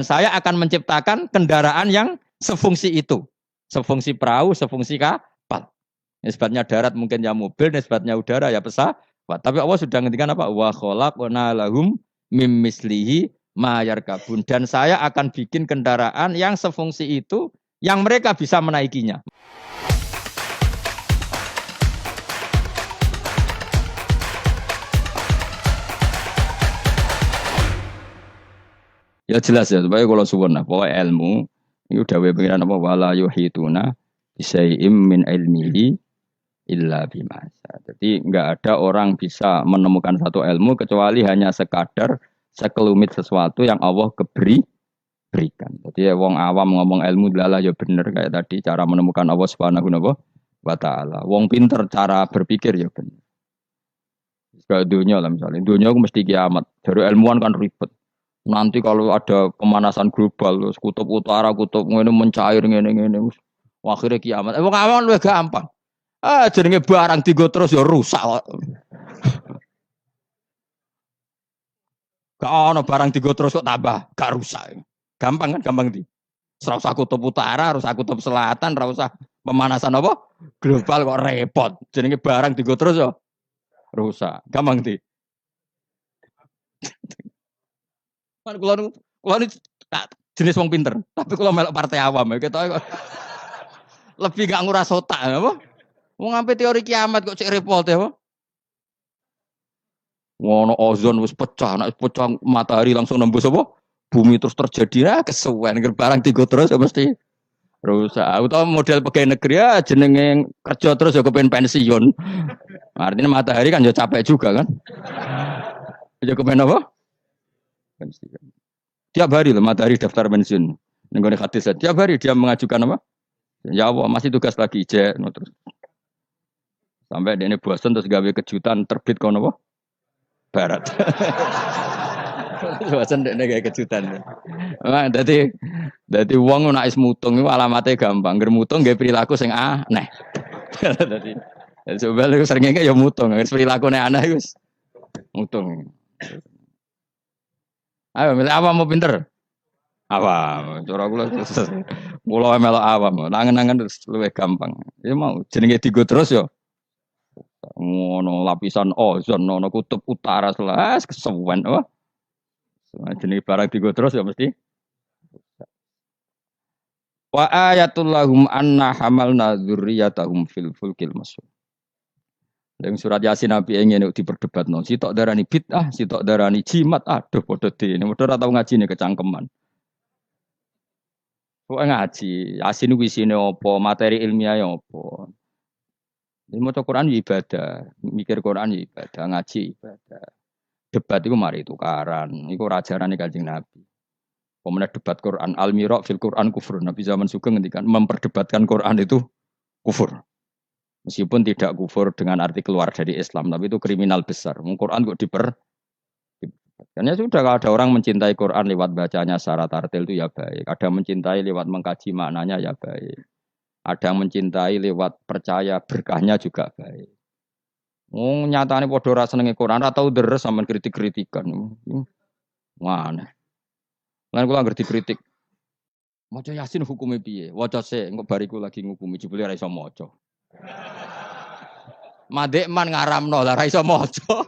Saya akan menciptakan kendaraan yang sefungsi itu. Sefungsi perahu, sefungsi kapal. Nisbatnya darat mungkin ya mobil, nisbatnya udara ya pesawat. Tapi Allah sudah ngendikan apa? Wa khalaqna lahum mim mislihi ma yarkabun. Dan saya akan bikin kendaraan yang sefungsi itu yang mereka bisa menaikinya. Ya jelas ya, supaya kalau suwun nah, pokoknya ilmu itu dawuh pengiran apa wala yuhituna bisyai'im min ilmihi illa bima. Jadi enggak ada orang bisa menemukan satu ilmu kecuali hanya sekadar sekelumit sesuatu yang Allah berikan. Jadi ya, wong awam ngomong ilmu adalah ya bener kayak tadi cara menemukan Allah Subhanahu wa taala. Wong pinter cara berpikir ya bener. Kayak dunia lah misalnya, dunia aku mesti kiamat. Dari ilmuwan kan ribet. Nanti kalau ada pemanasan global, kutub utara, kutub ngene mencair ngene. Akhirnya kiamat. Wong awam luwih gampang. Jenenge barang digo terus ya rusak kok. Gak ono barang digo terus kok tambah gak rusak. Gampang kan, gampang di. Ora usah kutub utara, ora usah kutub selatan, ora usah pemanasan apa? Global kok repot. Jenenge barang digo terus ya rusak. Gampang di. Kan kula jenis wong pinter, tapi kula melok partai awam ya kita lebih gak nguras otak apa? Wong sampai teori kiamat kok cek repot ya apa? Wono ozon wis pecah, nek pecah matahari langsung nembus apa? Bumi terus terjadi kesuwen barang tigo terus ya mesti rusak. Atau model pegawai negeri ya jenenge kerja terus ya kepen pensiun. Artinya matahari kan ya capek juga kan? Ya kepen apa? Pensiun. Tiap hari loh matahari daftar pensiun. Nenggone hadis tiap hari dia mengajukan apa? Ya Allah masih tugas lagi terus. Sampai dia ini bosan terus gawe kejutan terbit kono apa? Barat. Bosan dia gawe kejutan. Nah, jadi wong nek is mutung itu alamatnya gampang. Ger mutung gawe perilaku sing aneh. Dadi coba lu seringnya ya mutung, perilaku aneh wis mutung. Ayo milih apa mau pinter? Awam, cara kula melok awam, nangen-nangen terus luwih gampang. Ya mau jenenge digo terus ya. Ngono lapisan ozon, ono kutub utara selas kesuwen apa? Jenenge barang digo terus ya mesti. Wa ayatul lahum anna hamalna dzurriyyatahum fil fulkil masyhur. Yang surat Yasin Nabi ingin diperdebatno, sitok darani bid'ah, sitok darani jimat, aduh padha dene, padha ora tau ngaji kecangkeman. Kok ngaji, Yasin ku isine apa, materi ilmiah apa. Maca Quran ibadah, mikir Quran ibadah, ngaji ibadah. Debat itu mari tukaran, iku ajarane Kanjeng Nabi. Pemenang debat Quran, al-mira' fil Quran kufur. Nabi zaman Sugeng ngendikan memperdebatkan Quran itu kufur. Meskipun tidak kufur dengan arti keluar dari Islam, tapi itu kriminal besar. Quran kok karena sudah kalau ada orang mencintai Quran lewat bacanya secara tartil itu ya baik. Ada yang mencintai lewat mengkaji maknanya ya baik. Ada yang mencintai lewat percaya berkahnya juga baik. Nyatane padha ora senenge Quran ora tau deres sampean kritik-kritikan. Mana? Lan kula ngerti kritik. Maca Yasin hukume piye? Waca sik engko bariku lagi ngukumi jebule ora iso maca. Madek man ngaramno lah ora iso maca.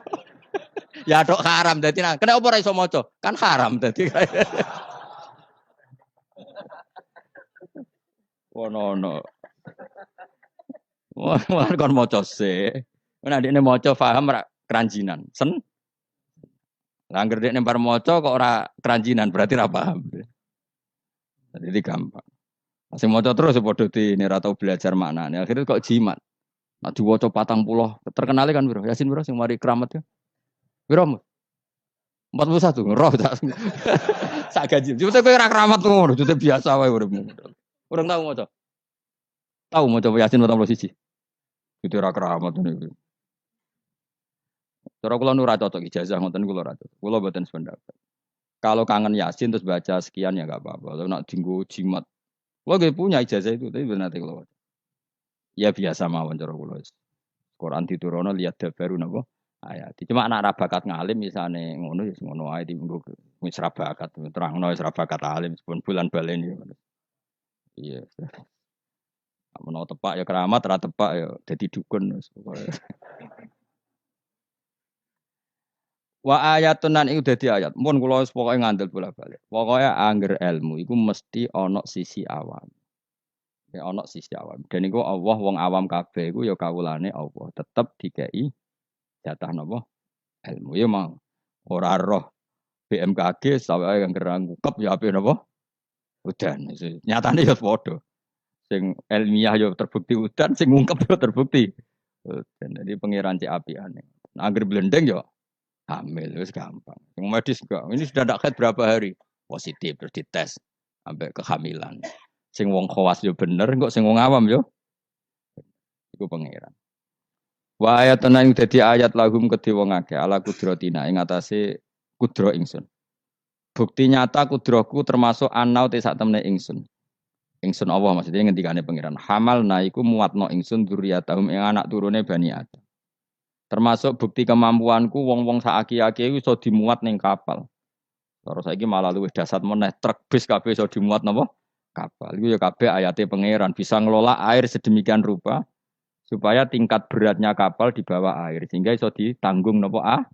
Ya tok haram dadi kenapa ora iso maca? Kan haram dadi. Ono. Wah kon maca sik. Nek dekne maca paham ora keranjinan. Lah anggere dekne bar maca kok ora keranjinan berarti ora paham. Jadi gampang. Masih maca terus padha dene ora tau belajar maknane. Akhirnya kok jimat. Nah diwaca 40 terkenal kan bro. Yasin bro sing mari keramat ya. Bro 41 roh tak. Sak gaji. Cuma kowe ora keramat ngono, itu biasa wae uripmu. Urung tau maca. Tahu maca Yasin 41. Itu ora keramat niku. Cara kula nu ora cocok ijazah ngoten kula ora cocok. Kula mboten sependapat. Kalau kangen Yasin terus baca sekian ya enggak apa-apa. Kalau nak dinggo jimat. Kula nggih punya ijazah itu tapi benar kula. Ya biasa mawon cara kula. Quran diturunno lihat dabaru napa ayat. Cuma anak ra bakat ngalim misalnya ngono ya ngono ae dienggo wis ra bakat terangno wis ra bakat alim pun bulan baleni ngono. Iya. Menawa tepak ya keramat, ra tepak ya dadi dukun wis pokoke. Wa ayatun nan iku dadi ayat. Mun kula wis pokoke ngandel bolak-balik. Pokoke angger ilmu iku mesti ana sisi awam. Ya ana sisi awam. Dan iku Allah wong awam kabeh iku ya kawulane Allah. Tetep dikei jatah napa? Ilmu ya mau. Ora roh BMKG sawake angger ngungkep ya ape napa? Udan. Nyatane ya padha. Sing ilmiah ya terbukti udan, sing ngungkep ya terbukti. Dan jadi pangeran cek apiane. Nah, angger blendeng ya hamil, wis gampang. Yang medis enggak. Ini sudah tidak haid berapa hari? Positif, terus dites sampai kehamilan. Sing wong khawas yo bener, kok sing wong awam yo iku pangeran. Wa ayatun ing dadi ayat lahum kedhe wong akeh ala kudratina ing atase kudro ingsun. Bukti nyata kudroku termasuk anau te sak temene ingsun. Ingsun Allah maksudnya ngendikane pangeran. Hamal na iku muatno ingsun dzurriyyatahum ing anak turune Bani Adam. Termasuk bukti kemampuanku wong-wong saaki-aki iso dimuat ning kapal. Terus saiki malah luwih dasar meneh truk bis kabeh iso dimuat napa? Kapal. Iku ya kabeh ayate pangeran bisa ngelola air sedemikian rupa supaya tingkat beratnya kapal di bawah air sehingga iso ditanggung napa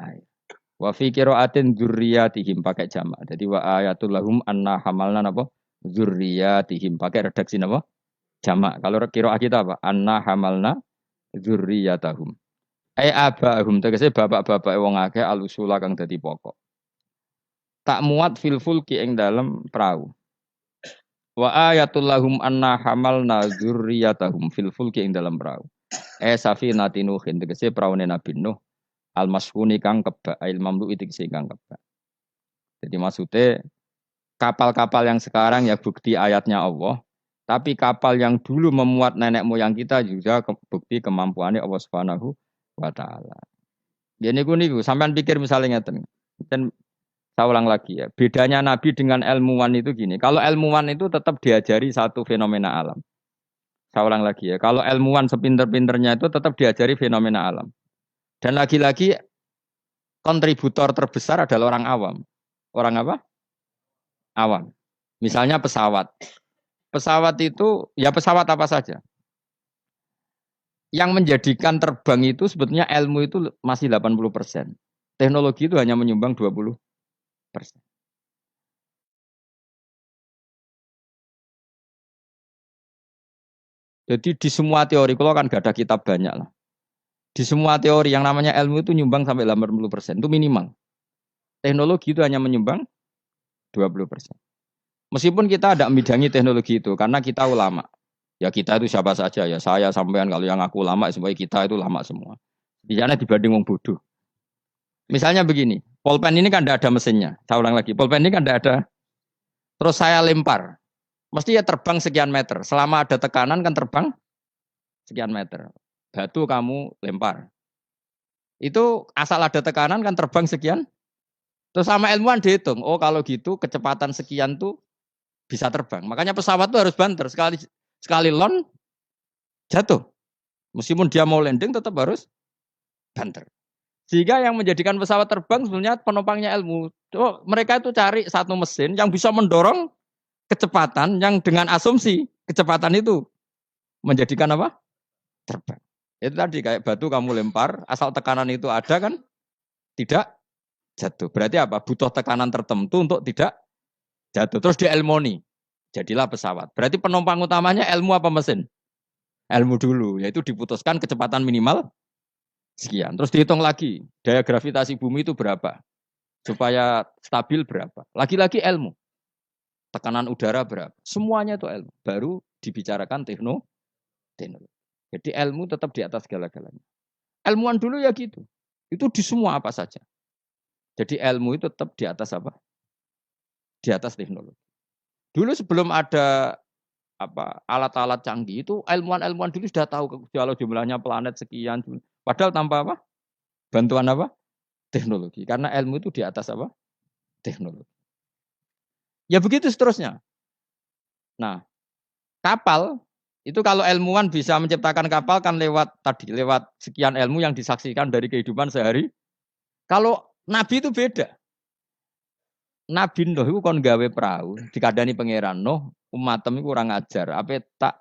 air. Wa fi qiraatin dzurriyyatihim pakai jamak. Jadi wa ayatul lahum anna hamalna napa? Dzurriyyatihim pakai redaksi napa? Jamak. Kalau qiraat kita apa? Anna hamalna dzurriyyatahum. Abahum tegese bapak-bapak wong akeh alusula kang dadi pokok. Tak muat fil fulki ing dalem perahu. Wa ayatul lahum anna hamalna dzurriyyatahum fil fulki ing dalem perahu. Safinati nuhin tegese praune Nabi Nuh al masfuni kang kebak ail mamlu tegese kang kebak. Jadi maksudnya kapal-kapal yang sekarang ya bukti ayatnya Allah. Tapi kapal yang dulu memuat nenek moyang kita juga bukti kemampuannya Allah Subhanahu wa taala. Ya niku sampean pikir misalnya ngeten. Dan saya ulang lagi ya, bedanya Nabi dengan ilmuwan itu gini. Kalau ilmuwan itu tetap diajari satu fenomena alam. Saya ulang lagi ya, kalau ilmuwan sepinter-pinternya itu tetap diajari fenomena alam. Dan lagi-lagi kontributor terbesar adalah orang awam. Orang apa? Awam. Misalnya pesawat. Pesawat itu, ya pesawat apa saja. Yang menjadikan terbang itu sebetulnya ilmu itu masih 80%. Teknologi itu hanya menyumbang 20%. Jadi di semua teori, kalau kan gak ada kitab banyak lah. Di semua teori yang namanya ilmu itu nyumbang sampai 80%, itu minimal. Teknologi itu hanya menyumbang 20%. Meskipun kita ada membidangi teknologi itu, karena kita ulama. Ya kita itu siapa saja, ya saya sampean kalau yang aku ulama, semuanya kita itu lama semua. Di sana dibanding wong bodoh. Misalnya begini, pulpen ini kan tidak ada mesinnya. Saya ulang lagi, pulpen ini kan tidak ada. Terus saya lempar, mesti ya terbang sekian meter. Selama ada tekanan kan terbang sekian meter. Batu kamu lempar. Itu asal ada tekanan kan terbang sekian. Terus sama ilmuwan dihitung. Oh kalau gitu kecepatan sekian tuh bisa terbang. Makanya pesawat tuh harus banter. Sekali lon jatuh. Meskipun dia mau landing tetap harus banter. Sehingga yang menjadikan pesawat terbang sebenarnya penumpangnya ilmu. Oh, mereka itu cari satu mesin yang bisa mendorong kecepatan yang dengan asumsi kecepatan itu menjadikan apa? Terbang. Itu tadi kayak batu kamu lempar, asal tekanan itu ada kan tidak jatuh. Berarti apa? Butuh tekanan tertentu untuk tidak jatuh. Terus dielmoni. Jadilah pesawat. Berarti penumpang utamanya ilmu apa mesin? Ilmu dulu. Yaitu diputuskan kecepatan minimal sekian. Terus dihitung lagi. Daya gravitasi bumi itu berapa? Supaya stabil berapa? Lagi-lagi ilmu. Tekanan udara berapa? Semuanya itu ilmu. Baru dibicarakan teknologi. Jadi ilmu tetap di atas segala-galanya. Ilmuwan dulu ya gitu. Itu di semua apa saja. Jadi ilmu itu tetap di atas apa? Di atas teknologi. Dulu sebelum ada alat-alat canggih itu ilmuwan-ilmuwan dulu sudah tahu kalau jumlahnya planet sekian. Padahal tanpa apa? Bantuan apa? Teknologi. Karena ilmu itu di atas apa? Teknologi. Ya begitu seterusnya. Nah, kapal Itu kalau ilmuwan bisa menciptakan kapal kan lewat sekian ilmu yang disaksikan dari kehidupan sehari. Kalau Nabi itu beda. Nabi Nuh itu kon gawe perahu, dikadani pangeran Nuh, umatem itu kurang ajar, apa tak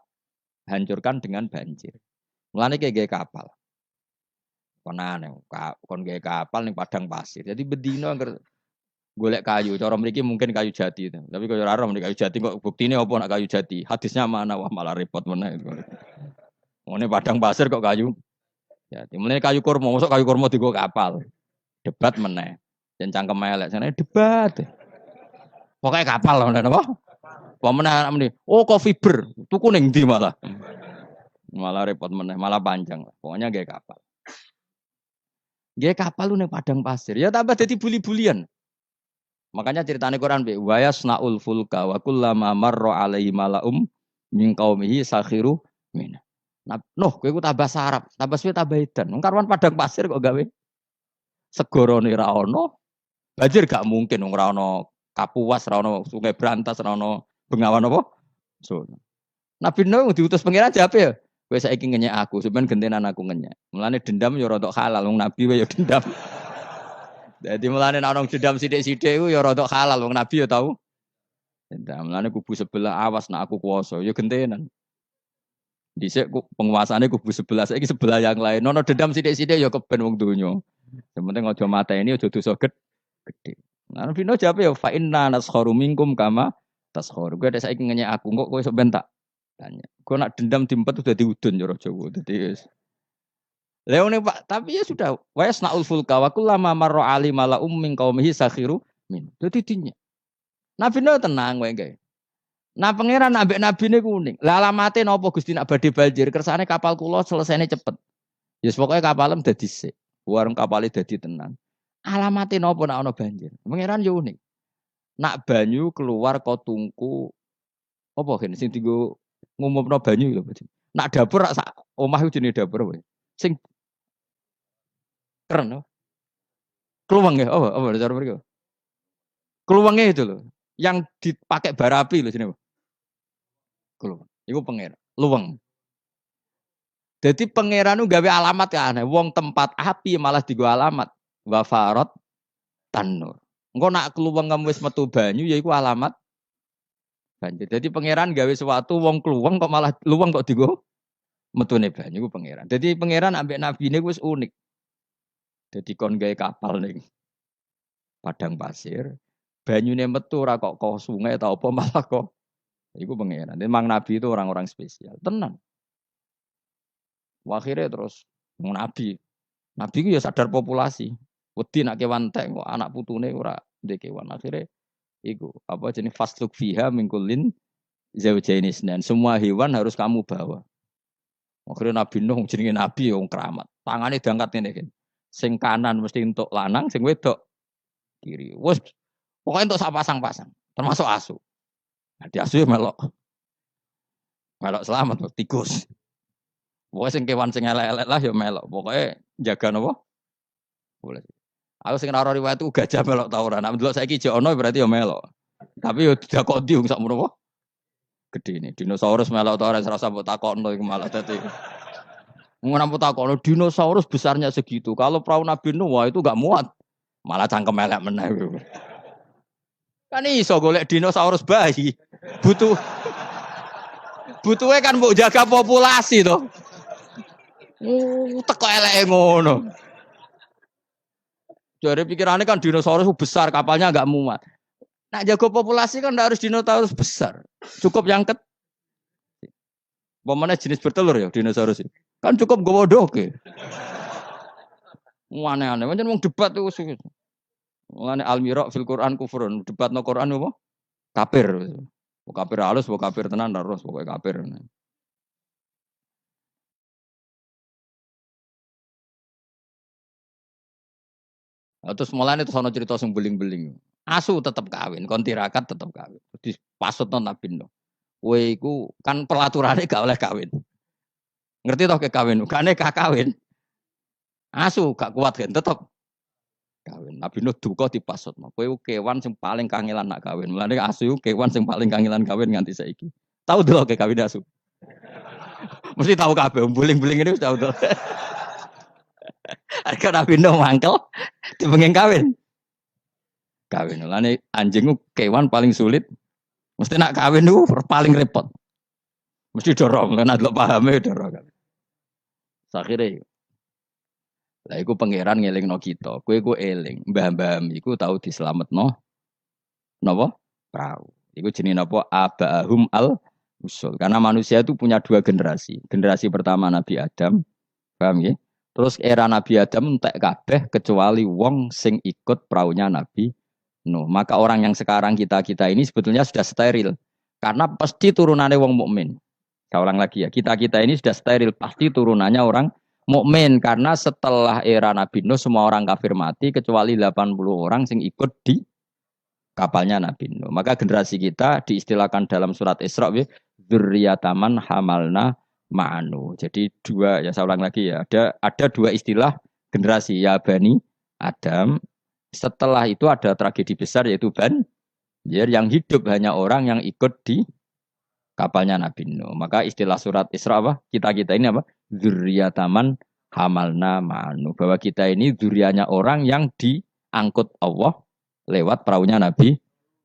hancurkan dengan banjir. Mulane kayak gawe kapal. Kon aneh, kon gawe kapal ning padang pasir. Jadi bedino angger golek kayu, cara mriki mungkin kayu jati. Tapi kalau ora ning kayu jati kok buktine apa nak kayu jati? Hadisnya mana? Wah malah repot meneh. Ngene padang pasir kok kayu jati. Mulane kayu kurma, mosok kayu kurma digo kapal. Debat meneh. Jan cangkem elek, sana debat. Pokoknya kapal lah, apa? Pemenang ini, oh kok fiber, tuku ning ndi malah repot meneh, malah panjang. Pokoknya gaya kapal. Gaya kapal lu ning padang pasir, ya tambah jadi buli-bulian. Makanya ceritane Quran be wa yasnaul fulka wa kullama marra alaihi malaum min qaumihi sakhiru min. Nah, kowe ku tambah sarap, tambah suwe tambah edan. Wong karuan padang pasir kok gawe segorone ra ono. Banjir gak mungkin wong ra ono Kapuas, ra ono Sungai Brantas, ra ono Bengawan apa? So. Nabi Nuh diutus pangeran jawab ya. Kowe saiki ngenyek aku, sampeyan gentenan aku ngenyek. Mulane dendam ya rada halal wong nabi wae ya dendam. Jadi mulane nek ana dendam sithik-sithik iku ya rada halal wong nabi ya tau. Dendam. Mulane kubu sebelah awas nek aku kuwasa ya gentenan. Dhisik penguasane kubu sebelah, saiki sebelah yang lain. Ono dendam sithik-sithik ya keben wong donya. Sementing aja mateni aja dosa gede. Nah, Nabi Nuh jawab ya fa inna naskharu minkum kama taskhur. Gue ada saiki ngenyek aku kok kowe sok bentak. Tanya. Gue nak dendam diempet udah diudun cara Jawa. Dadi Leone Pak, tapi ya sudah. Wa yasnaul fulka wa kullama marra ali mala min qaumihi sakhiru min. Dadi dinya. Nabi Nuh tenang wae gae. Nah pangeran ambek nabine kuning. Lah alamate napa Gusti nak badhe banjir kersane kapal kula selesainya cepet. Ya yes, pokoknya kapalem dadi sik. Warung kapale dadi tenan. Alamate napa nek ana banjir? Pangeran yo unik. Nak banyu keluar kok tungku apa kene sing dienggo ngumumno banyu lho. Nak dapur sak omah iku jenenge dapur wae. Sing keren no? Kluweng ya, apa cara mriko? Kluwenge itu loh. Yang dipakai bara api lho jenenge. Kluweng. Iku pangeran. Luweng. Jadi pangeran nu gawe alamat ya aneh. Wong tempat api malah digo alamat. Wafarot tanur. Engko nak kluweng kamu wis metu banyu ya iku alamat banjir. Jadi pangeran gawe sesuatu wong kluweng kok malah luweng kok digo metune banyu iku pangeran. Jadi pangeran ambek nabine wis unik. Jadi kon gawe kapal ning padang pasir, banyune metu ora kok sungai ta apa malah kok iku pangeran. Memang nabi itu orang-orang spesial. Tenang. Akhirnya terus nabi ku ya sadar populasi. Wedi nak kewan tek kok anak putune ora ndek kewan. Akhirnya iku apa jenis fasluk fiha min kullin zaujaini isnan. Semua hewan harus kamu bawa. Akhirnya Nabi Nuh jenenge nabi wong keramat. Tangane diangkat ngene iki. Sing kanan mesti entuk lanang, sing wedok kiri. Wes pokoke entuk sak pasang-pasang, termasuk asu. Nah, di asu ya melok. Melok selamat tikus. Pokoke sing kewan sing elek-elek lah ya melok. Pokoke jaga napa? Boleh. Aku sing ora riwayat itu gajah melok ta ora. Nek ndelok saiki jek ono berarti ya melok. Tapi yo didakoni wong sakmono apa? Gede ini. Dinosaurus melok ta ora serasa mbok takokno iku malah dadi. Ngono mbok takokno dinosaurus besarnya segitu. Kalau perahu Nabi Nuh wah itu enggak muat. Malah cangkem elek meneh. Kan iso golek dinosaurus bayi. Butuhe kan mbok jaga populasi to. Teko eleke ngono. Dari pikirannya kan dinosaurus besar, kapalnya agak muat. Nak jaga populasi kan harus dinosaurus besar. Cukup yang Pemane jenis bertelur ya dinosaurus. Kan cukup gowo doke. Aneh-aneh. Macam wong debat itu. Mulane al-mira' fil Qur'an kufrun. Debatno Qur'an apa? Kafir. Kafir halus, kafir tenan terus pokoke kafir. Terus mulane terus ana cerita sing beling-beling. Asu tetep kawin, kon tirakat tetep kawin. Dipasutno Nabi Nuh. Kowe iku kan pelaturane gak oleh kawin. Ngerti toh ke kawin? Gak nekah kawin. Asu gak kuat kan tetep kawin. Nabi Nuh duka dipasutno. Kowe kewan sing paling kangelan nak kawin. Mulane asu kewan sing paling kangelan kawin nganti saiki. Tahu delok ke kawin asu. Mesti tahu kabeh buling-buling ini sudah tahu. Harga Nabi Nuh mangkel dipengen kawin. Kawin. Lane anjing ku kewan paling sulit. Mesti nak kawin itu paling repot. Mesti dorong, kan ada pahamnya dorong. Akhirnya, lah iku pangeran ngelingno kita. Kowe ku eling, mbah-mbah iku tau diselametno napa? Perahu. Iku jenenge napa? Abahum al usul. Karena manusia itu punya dua generasi. Generasi pertama Nabi Adam, paham ya? Terus era Nabi Adam entek kabeh kecuali wong sing ikut perahunya Nabi Nuh. Maka orang yang sekarang kita ini sebetulnya sudah steril. Karena pasti turunannya wong mukmin. Saya ulang lagi ya, kita ini sudah steril, pasti turunannya orang mukmin karena setelah era Nabi Nuh semua orang kafir mati kecuali 80 orang yang ikut di kapalnya Nabi Nuh. Maka generasi kita diistilahkan dalam surat Isra dzurriyyataman hamalna ma'anu. Jadi dua, ya saya ulang lagi ya, ada dua istilah generasi ya Bani Adam. Setelah itu ada tragedi besar yaitu Banjir yang hidup hanya orang yang ikut di kapalnya Nabi Nuh. Maka istilah surat Isra apa? Kita ini apa? Dzurriyyataman hamalna ma'anu. Bahwa kita ini dzurriyyahnya orang yang diangkut Allah lewat perahunya Nabi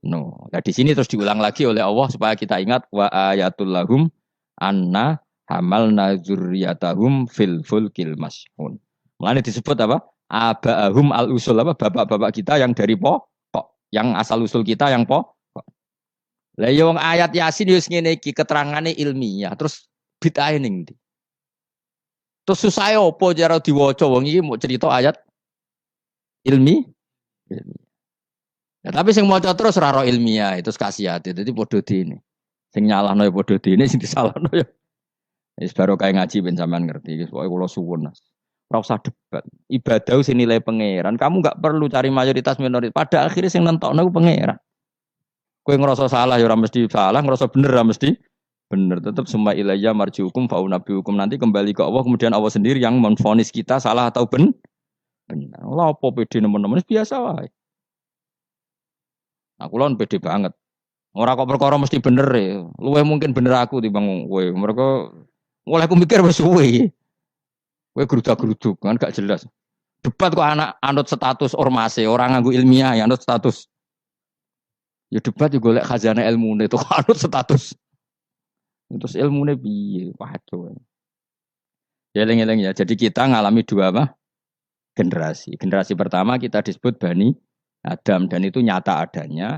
Nuh. Nah, di sini terus diulang lagi oleh Allah supaya kita ingat wa ayatul lahum anna hamalna dzurriyyatahum fil fulkil mashhun. Mulane disebut apa? Abahum al usul apa? Bapak-bapak kita yang dari pokok, yang asal usul kita yang pokok. Lah yo ayat Yasin yo ngene iki keterangane ilmiah terus bid'ah ning ndi. Terus susah opo cara diwaca wong iki mau cerita ayat ilmiah. Ya, tapi sing maca terus ora ro ilmiah itu kasihate. Dadi padha dene. Sing nyalahno ya padha dene sing disalahno ya. Wis baru kae ngaji ben sampean ngerti. Wis pokoke kula suwun. Ora usah debat. Ibadah sing nilai pangeran. Kamu enggak perlu cari mayoritas minoritas. Pada akhirnya sing nentokno ku pangeran. Kowe ngerasa salah ya ora mesti salah, ngerasa bener ora mesti bener. Tetap summa ilayya marji'ukum fa unabbiukum, nanti kembali ke Allah, kemudian Allah sendiri yang menvonis kita salah atau bener. Lah apa pede nemen-nemen biasa wae. Aku lon pede banget. Ora kok perkara mesti bener ya. Luwih mungkin bener aku timbang kowe. Mereka oleh aku mikir wis suwe. Kowe gerudak-geruduk kan gak jelas. Debat kok anak anut status ormase, orang nganggo ilmiah ya anut status. Ya debat juga golek khazanah ilmune itu anut status. Terus ilmune piye? Waduh. Ya eling-eling ya. Jadi kita ngalami dua apa? Generasi. Generasi pertama kita disebut Bani Adam dan itu nyata adanya.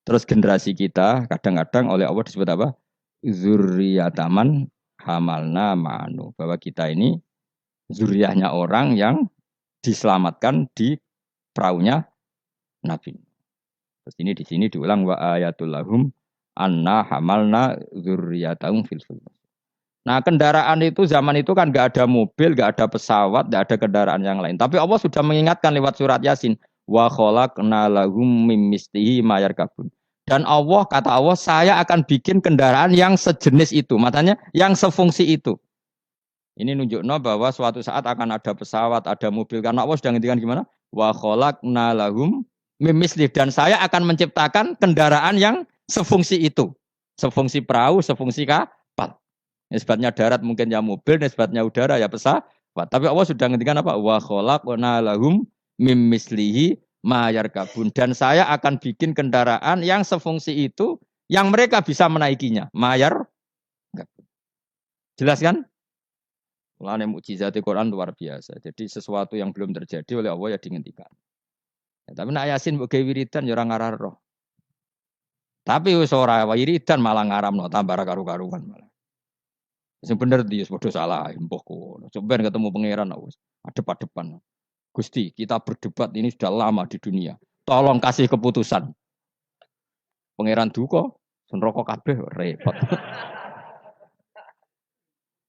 Terus generasi kita kadang-kadang oleh Allah disebut apa? Dzurriyyataman hamalna ma'anu. Bahwa kita ini zuriyahnya orang yang diselamatkan di perahunya Nabi. Terus ini di sini diulang wa ayatul lahum anna hamalna dzurriyyatahum fil fulk. Nah, kendaraan itu zaman itu kan enggak ada mobil, enggak ada pesawat, enggak ada kendaraan yang lain. Tapi Allah sudah mengingatkan lewat surat Yasin wa khalaqna lahum mim mislihi ma yarkabun. Dan Allah kata Allah, saya akan bikin kendaraan yang sejenis itu, makanya yang sefungsi itu. Ini nunjukno bahwa suatu saat akan ada pesawat, ada mobil karena Allah sudah ngendikan gimana? Wa khalaqna lahum mimisli, dan saya akan menciptakan kendaraan yang sefungsi itu, sefungsi perahu, sefungsi kapal. Nisbatnya darat mungkin ya mobil, nisbatnya udara ya pesawat. Tapi Allah sudah ngendikan apa? Wa khalaqna lahum mimislihi ma yarkabun, dan saya akan bikin kendaraan yang sefungsi itu, yang mereka bisa menaikinya. Mayar, jelas kan? Mulane mukjizat Quran luar biasa. Jadi sesuatu yang belum terjadi oleh Allah ya dihentikan. Ya, tapi nak Yasin mbok gawe wiridan ya ora ngarah. Tapi wis ora wiridan malah ngaramno tambah karu-karuan malah. Sing bener ndi wis padha salah mbok kono. Coba ketemu pangeran wis adep-adepan. Gusti, kita berdebat ini sudah lama di dunia. Tolong kasih keputusan. Pangeran duka, senroko kabeh repot.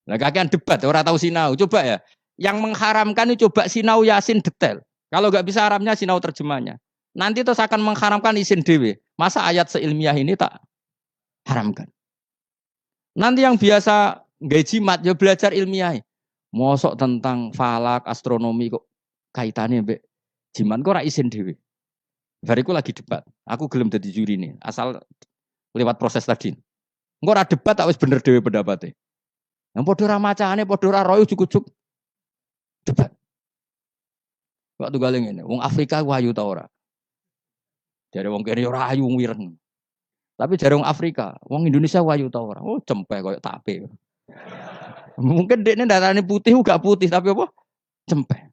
Lah kakean debat ora tahu sinau. Coba ya. Yang mengharamkan itu coba sinau Yasin detail. Kalau nggak bisa Arabnya sinau terjemahnya. Nanti terus akan mengharamkan isin dewe. Masa ayat seilmiah ini tak haramkan. Nanti yang biasa nggak jimat ya belajar ilmiah. Mosok tentang falak, astronomi kok kaitannya mbek jimat kok ora isin dewe. Bariku lagi debat. Aku gelem dadi juri nih. Asal lewat proses tadi. Engko ora debat tak wis bener dewe pendapatnya. Yang padha ra macane, padha ra royo cukup debat. Waktu galing ini, wong Afrika wayu ta ora? Jare wong kene ora ayu wireng. Tapi jare wong Afrika, wong Indonesia wayu ta ora? Oh, cempek koyo tape. Mungkin dekne darane putih gak putih tapi apa? Cempek.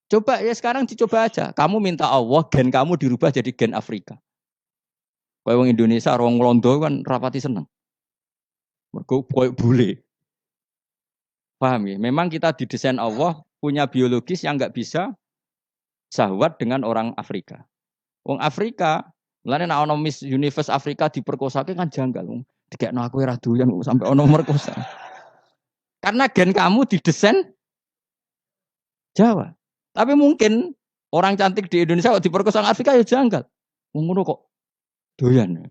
Coba ya sekarang dicoba aja. Kamu minta Allah gen kamu dirubah jadi gen Afrika. Kayak wong Indonesia, orang Londo kan rapati seneng. Mergo koyo bule. Paham ya? Memang kita didesain Allah punya biologis yang nggak bisa sahwat dengan orang Afrika. Wong Afrika, mulane nek ana Miss Universe Afrika diperkosake kan janggal. Dikekno aku ora doyan sampai ana merkosa. Karena gen kamu didesain Jawa. Tapi mungkin orang cantik di Indonesia kok diperkosa Afrika ya janggal. Ngono kok doyan.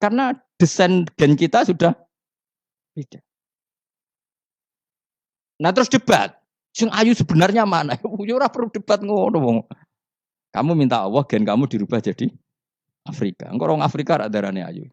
Karena desain gen kita sudah beda. Nah terus debat. Sing ayu sebenarnya mana? Ya ora perlu debat ngono wong. Kamu minta Allah gen kamu dirubah jadi Afrika. Engko orang Afrika ra darane ayu.